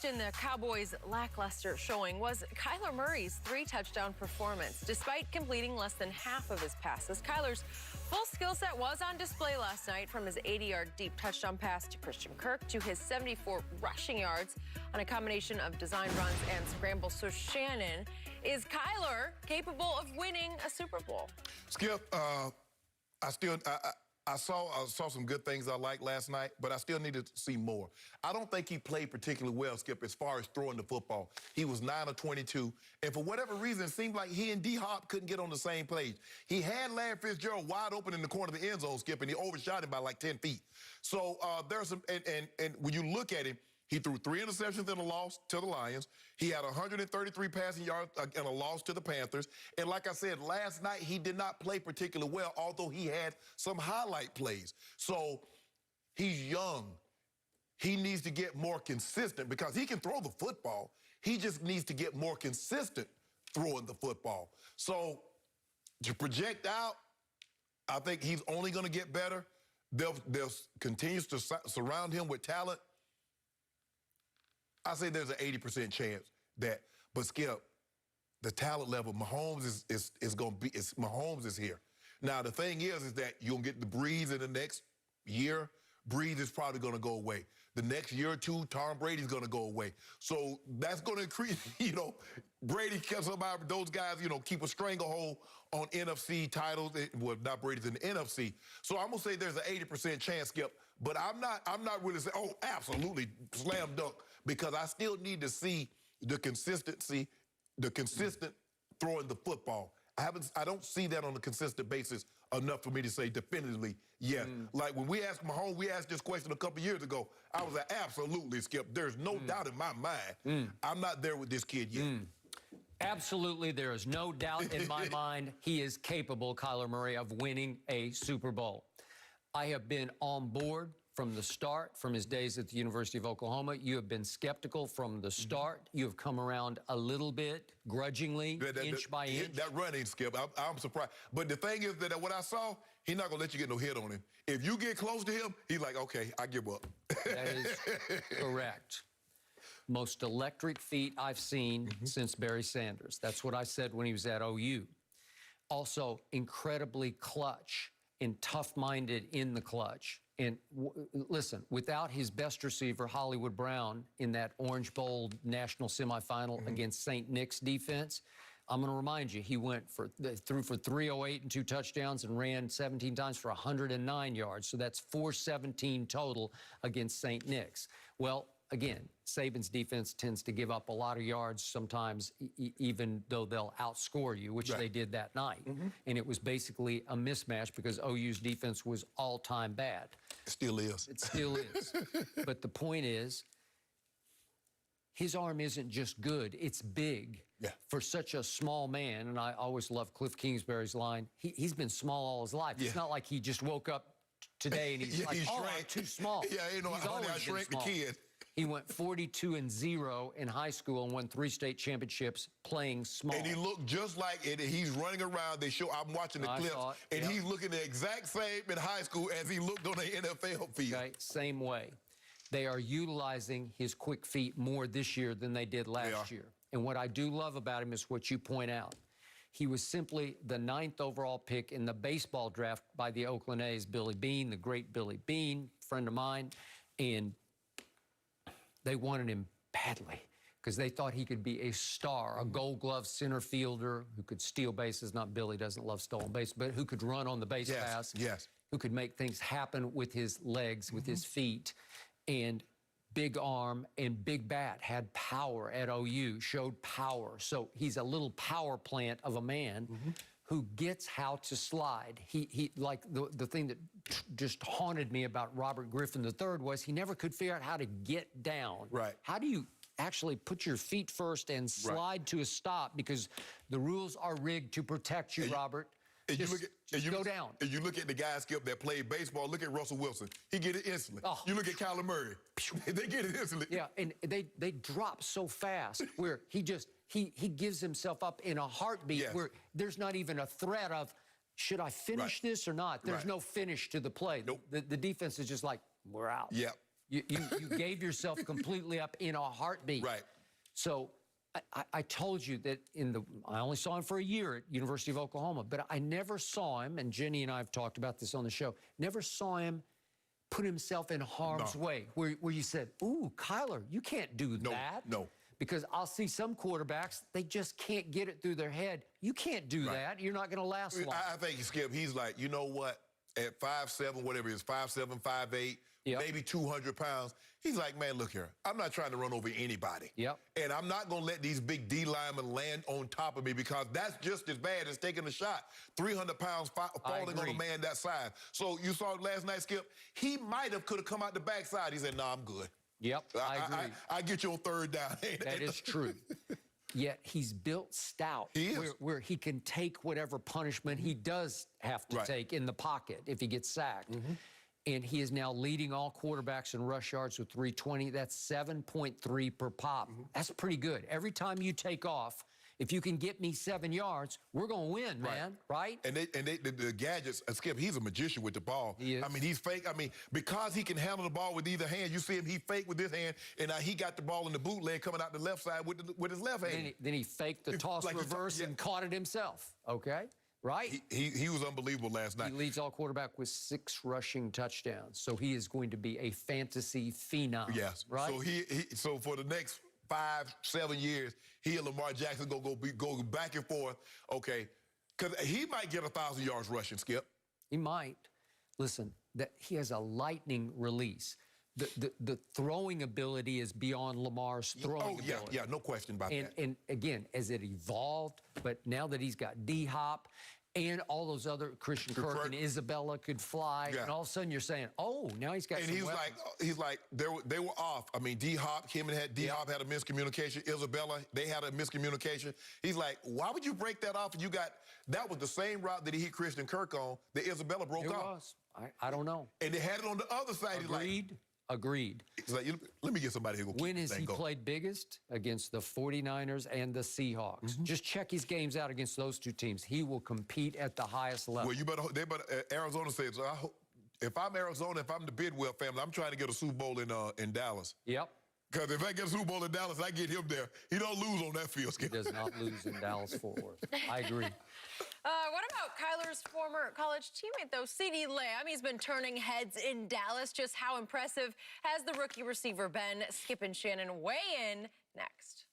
Lost in the Cowboys' lackluster showing was Kyler Murray's 3-touchdown performance. Despite completing less than half of his passes, Kyler's full skill set was on display last night, from his 80-yard deep touchdown pass to Christian Kirk to his 74 rushing yards on a combination of design runs and scrambles. So, Shannon, is Kyler capable of winning a Super Bowl? Skip, I saw some good things I liked last night, but I still needed to see more. I don't think he played particularly well, Skip, as far as throwing the football. He was 9 of 22, and for whatever reason, it seemed like he and D-Hop couldn't get on the same page. He had Larry Fitzgerald wide open in the corner of the end zone, Skip, and he overshot him by like 10 feet. So there's some, and when you look at him, he threw 3 interceptions in a loss to the Lions. He had 133 passing yards in a loss to the Panthers. And like I said, last night he did not play particularly well, although he had some highlight plays. So he's young. He needs to get more consistent because he can throw the football. He just needs to get more consistent throwing the football. So to project out, I think he's only going to get better. They'll continue to surround him with talent. I say there's an 80% chance that, but Skip, the talent level, Mahomes is going to be, Mahomes is here. Now, the thing is that you'll get the Breeze in the next year. Breeze is probably going to go away. The next year or two, Tom Brady's going to go away. So that's going to increase, Brady, somehow those guys, keep a stranglehold on NFC titles. Well, not Brady's in the NFC. So I'm going to say there's an 80% chance, Skip. But I'm not really saying, oh, absolutely, slam dunk, because I still need to see the consistency, the consistent throwing the football. I don't see that on a consistent basis enough for me to say definitively yes. Like when we asked Mahomes, we asked this question a couple years ago, I was like, absolutely, Skip. There's no doubt in my mind. I'm not there with this kid yet. Absolutely, there is no doubt in my mind he is capable, Kyler Murray, of winning a Super Bowl. I have been on board from the start, from his days at the University of Oklahoma. You have been skeptical from the start. You have come around a little bit, grudgingly, inch by inch. That running, Skip, I'm surprised. But the thing is that what I saw, he's not going to let you get no hit on him. If you get close to him, he's like, okay, I give up. That is correct. Most electric feat I've seen since Barry Sanders. That's what I said when he was at OU. Also, incredibly clutch and tough-minded in the clutch. And listen, without his best receiver, Hollywood Brown, in that Orange Bowl national semifinal against St. Nick's defense, I'm going to remind you, he threw for 308 and 2 touchdowns and ran 17 times for 109 yards. So that's 417 total against St. Nick's. Well, again, Saban's defense tends to give up a lot of yards sometimes, even though they'll outscore you, which they did that night. And it was basically a mismatch because OU's defense was all-time bad. It still is. It still is. But the point is, his arm isn't just good, it's big. For such a small man, and I always love Cliff Kingsbury's line, he's been small all his life. It's not like he just woke up today and he's like, oh, I'm too small. He's always I shrank the kid. He went 42-0 in high school and won 3 state championships playing small. And he looked just like it. He's running around. I'm watching the clips, and he's looking the exact same in high school as he looked on the NFL field. Okay, same way. They are utilizing his quick feet more this year than they did last year. And what I do love about him is what you point out. He was simply the 9th overall pick in the baseball draft by the Oakland A's, Billy Beane, the great Billy Beane, friend of mine, and they wanted him badly because they thought he could be a star, a Gold Glove center fielder who could steal bases. Not Billy doesn't love stolen bases, but who could run on the base pass, who could make things happen with his legs, with his feet, and big arm and big bat, had power at OU, showed power. So he's a little power plant of a man who gets how to slide. He like the thing that just haunted me about Robert Griffin III was he never could figure out how to get down. How do you actually put your feet first and slide to a stop? Because the rules are rigged to protect you, Robert. Go down. And you look at the guys, Skip, that played baseball. Look at Russell Wilson. He get it instantly. You look at Kyler Murray. They get it instantly. Yeah, and they drop so fast where he gives himself up in a heartbeat where there's not even a threat of, should I finish this or not? There's no finish to the play. The defense is just like, we're out. You gave yourself completely up in a heartbeat. Right. So I told you that I only saw him for a year at University of Oklahoma, but I never saw him, and Jenny and I have talked about this on the show, never saw him put himself in harm's way, where you said, ooh, Kyler, you can't do that. No. Because I'll see some quarterbacks, they just can't get it through their head. You can't do that. You're not going to last long. I think, Skip, he's like, you know what? At 5'7", whatever it is, 5'7", 5'8", maybe 200 pounds, he's like, man, look here. I'm not trying to run over anybody. And I'm not going to let these big D linemen land on top of me because that's just as bad as taking a shot. 300 pounds falling on a man that size. So you saw last night, Skip, he could have come out the backside. He said, no, I'm good. I agree. I get you on third down. That is true. Yet he's built stout. He is. Where he can take whatever punishment he does have to take in the pocket if he gets sacked. And he is now leading all quarterbacks in rush yards with 320. That's 7.3 per pop. That's pretty good. Every time you take off, if you can get me 7 yards, we're going to win, man, right? And the gadgets, Skip, he's a magician with the ball. He is. I mean, he's fake. I mean, because he can handle the ball with either hand, you see him, he fake with this hand, and he got the ball in the bootleg coming out the left side with his left hand. Then he faked the toss reverse and caught it himself, okay? Right? He was unbelievable last night. He leads all quarterback with 6 rushing touchdowns, so he is going to be a fantasy phenom. Yes. Right? So for the next 5-7 years, he and Lamar Jackson go back and forth. Okay, because he might get 1,000 yards rushing, Skip. He might. Listen, that he has a lightning release. The throwing ability is beyond Lamar's throwing ability. Yeah, no question about that. And again, as it evolved, but now that he's got D-Hop and all those other Christian Kirk and Isabella could fly, and all of a sudden you're saying, oh, now he's got some weapons. He's like, they were off. I mean, D-Hop, D-Hop had a miscommunication. Isabella, they had a miscommunication. He's like, why would you break that off? And that was the same route that he hit Christian Kirk on that Isabella broke off. It was. I don't know. And they had it on the other side. Agreed. He's like, let me get somebody who will keep When has he played biggest? Against the 49ers and the Seahawks. Just check his games out against those two teams. He will compete at the highest level. Well, Arizona says, if I'm Arizona, if I'm the Bidwell family, I'm trying to get a Super Bowl in Dallas. Because if I get a Super Bowl in Dallas, I get him there. He don't lose on that field, Skip. He does not lose in Dallas-Fort Worth. I agree. What about Kyler's former college teammate, though, CeeDee Lamb? He's been turning heads in Dallas. Just how impressive has the rookie receiver been? Skip and Shannon weigh in next.